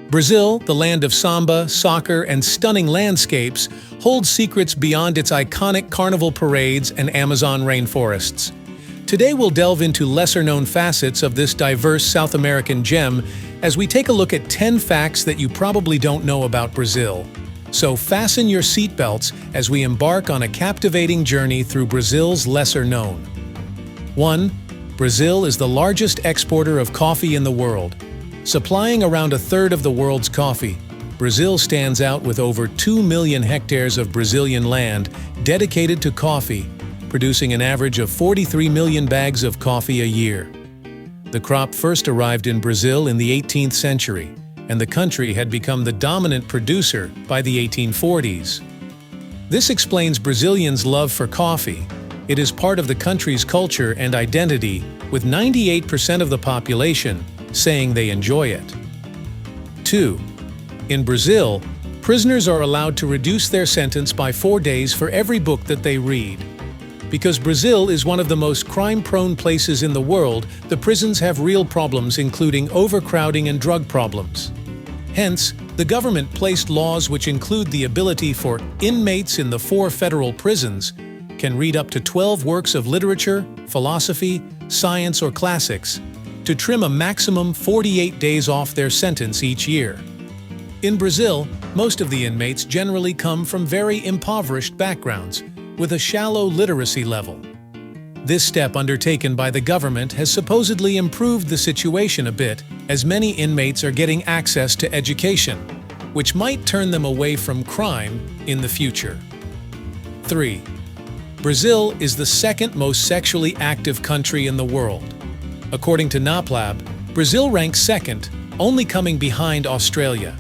Brazil, the land of samba, soccer, and stunning landscapes, holds secrets beyond its iconic carnival parades and Amazon rainforests. Today we'll delve into lesser-known facets of this diverse South American gem as we take a look at 10 facts that you probably don't know about Brazil. So fasten your seatbelts as we embark on a captivating journey through Brazil's lesser-known. 1. Brazil is the largest exporter of coffee in the world. Supplying around a third of the world's coffee, Brazil stands out with over 2 million hectares of Brazilian land dedicated to coffee, producing an average of 43 million bags of coffee a year. The crop first arrived in Brazil in the 18th century, and the country had become the dominant producer by the 1840s. This explains Brazilians' love for coffee. It is part of the country's culture and identity, with 98% of the population saying they enjoy it. 2. In Brazil, prisoners are allowed to reduce their sentence by 4 days for every book that they read. Because Brazil is one of the most crime-prone places in the world, the prisons have real problems including overcrowding and drug problems. Hence, the government placed laws which include the ability for inmates in the 4 federal prisons can read up to 12 works of literature, philosophy, science, or classics, to trim a maximum 48 days off their sentence each year. In Brazil, most of the inmates generally come from very impoverished backgrounds, with a shallow literacy level. This step undertaken by the government has supposedly improved the situation a bit, as many inmates are getting access to education, which might turn them away from crime in the future. 3. Brazil is the second most sexually active country in the world. According to NAPLAB, Brazil ranks second, only coming behind Australia.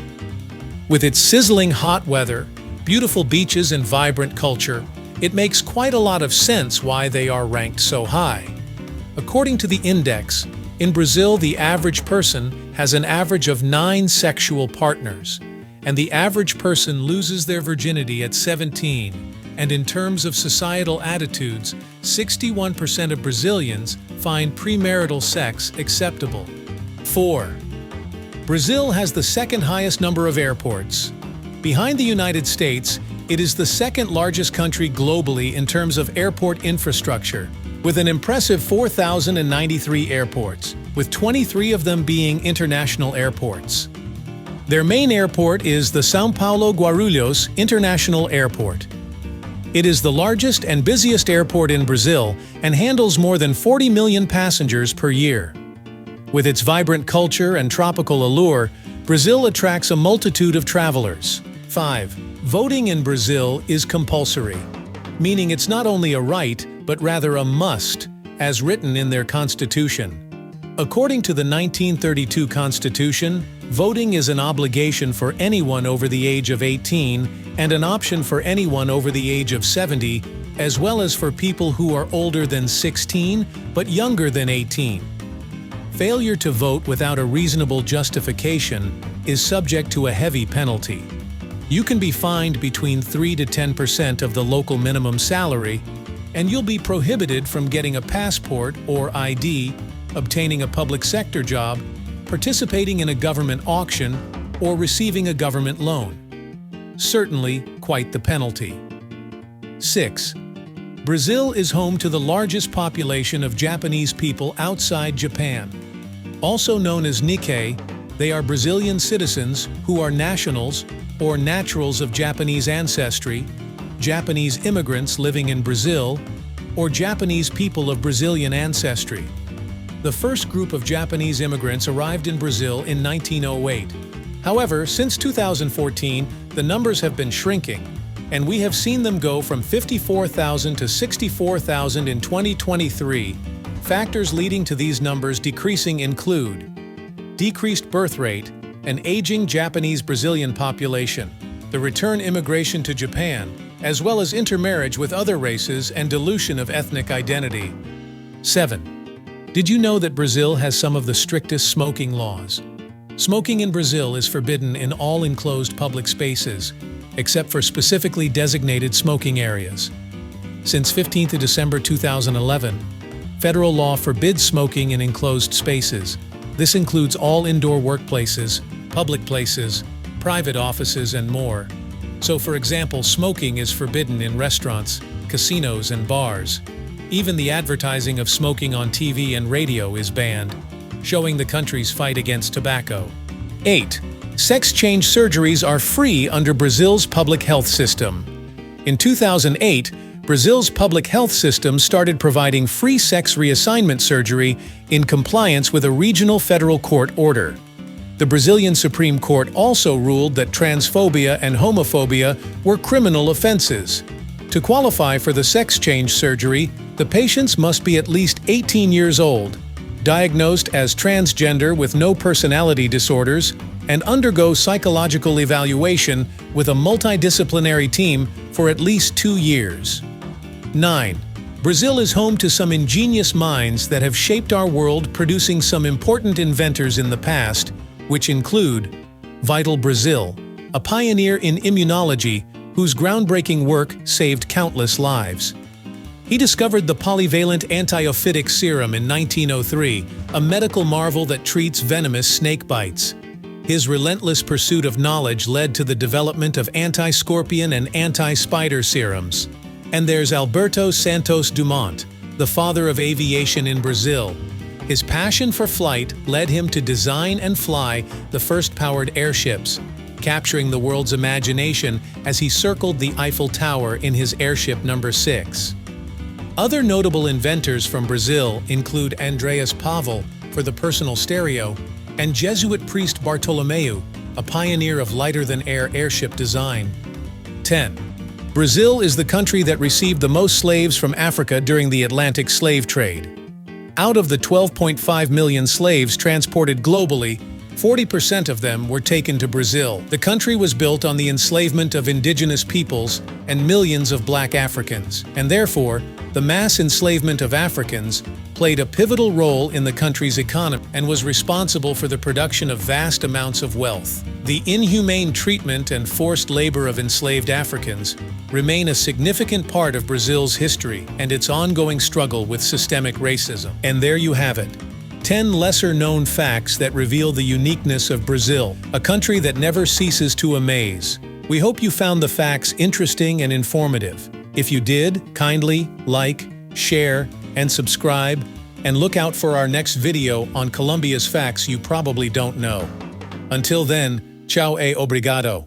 With its sizzling hot weather, beautiful beaches, and vibrant culture, it makes quite a lot of sense why they are ranked so high. According to the index, in Brazil the average person has an average of 9 sexual partners, and the average person loses their virginity at 17. And in terms of societal attitudes, 61% of Brazilians find premarital sex acceptable. 4. Brazil has the second highest number of airports. Behind the United States, it is the second largest country globally in terms of airport infrastructure, with an impressive 4,093 airports, with 23 of them being international airports. Their main airport is the São Paulo Guarulhos International Airport. It is the largest and busiest airport in Brazil and handles more than 40 million passengers per year. With its vibrant culture and tropical allure, Brazil attracts a multitude of travelers. 5. Voting in Brazil is compulsory, meaning it's not only a right, but rather a must, as written in their constitution. According to the 1932 Constitution, voting is an obligation for anyone over the age of 18 and an option for anyone over the age of 70, as well as for people who are older than 16 but younger than 18. Failure to vote without a reasonable justification is subject to a heavy penalty. You can be fined between 3 to 10% of the local minimum salary, and you'll be prohibited from getting a passport or ID, obtaining a public sector job, participating in a government auction, or receiving a government loan. Certainly, quite the penalty. 6. Brazil is home to the largest population of Japanese people outside Japan. Also known as Nikkei, they are Brazilian citizens who are nationals or naturals of Japanese ancestry, Japanese immigrants living in Brazil, or Japanese people of Brazilian ancestry. The first group of Japanese immigrants arrived in Brazil in 1908. However, since 2014, the numbers have been shrinking, and we have seen them go from 54,000 to 64,000 in 2023. Factors leading to these numbers decreasing include decreased birth rate, an aging Japanese-Brazilian population, the return immigration to Japan, as well as intermarriage with other races and dilution of ethnic identity. 7. Did you know that Brazil has some of the strictest smoking laws? Smoking in Brazil is forbidden in all enclosed public spaces, except for specifically designated smoking areas. Since 15 December 2011, federal law forbids smoking in enclosed spaces. This includes all indoor workplaces, public places, private offices, and more. So, for example, smoking is forbidden in restaurants, casinos, and bars. Even the advertising of smoking on TV and radio is banned, showing the country's fight against tobacco. 8. Sex change surgeries are free under Brazil's public health system. In 2008, Brazil's public health system started providing free sex reassignment surgery in compliance with a regional federal court order. The Brazilian Supreme Court also ruled that transphobia and homophobia were criminal offenses. To qualify for the sex change surgery, the patients must be at least 18 years old, diagnosed as transgender with no personality disorders, and undergo psychological evaluation with a multidisciplinary team for at least 2 years. 9. Brazil is home to some ingenious minds that have shaped our world, producing some important inventors in the past, which include Vital Brazil, a pioneer in immunology whose groundbreaking work saved countless lives. He discovered the polyvalent antiophytic serum in 1903, a medical marvel that treats venomous snake bites. His relentless pursuit of knowledge led to the development of anti-scorpion and anti-spider serums. And there's Alberto Santos Dumont, the father of aviation in Brazil. His passion for flight led him to design and fly the first powered airships, capturing the world's imagination as he circled the Eiffel Tower in his airship number 6. Other notable inventors from Brazil include Andreas Pavel for the personal stereo and Jesuit priest Bartolomeu, a pioneer of lighter-than-air airship design. 10. Brazil is the country that received the most slaves from Africa during the Atlantic slave trade. Out of the 12.5 million slaves transported globally, 40% of them were taken to Brazil. The country was built on the enslavement of indigenous peoples and millions of black Africans, and therefore, the mass enslavement of Africans played a pivotal role in the country's economy and was responsible for the production of vast amounts of wealth. The inhumane treatment and forced labor of enslaved Africans remain a significant part of Brazil's history and its ongoing struggle with systemic racism. And there you have it. 10 lesser-known facts that reveal the uniqueness of Brazil, a country that never ceases to amaze. We hope you found the facts interesting and informative. If you did, kindly like, share, and subscribe, and look out for our next video on Colombia's facts you probably don't know. Until then, ciao e obrigado.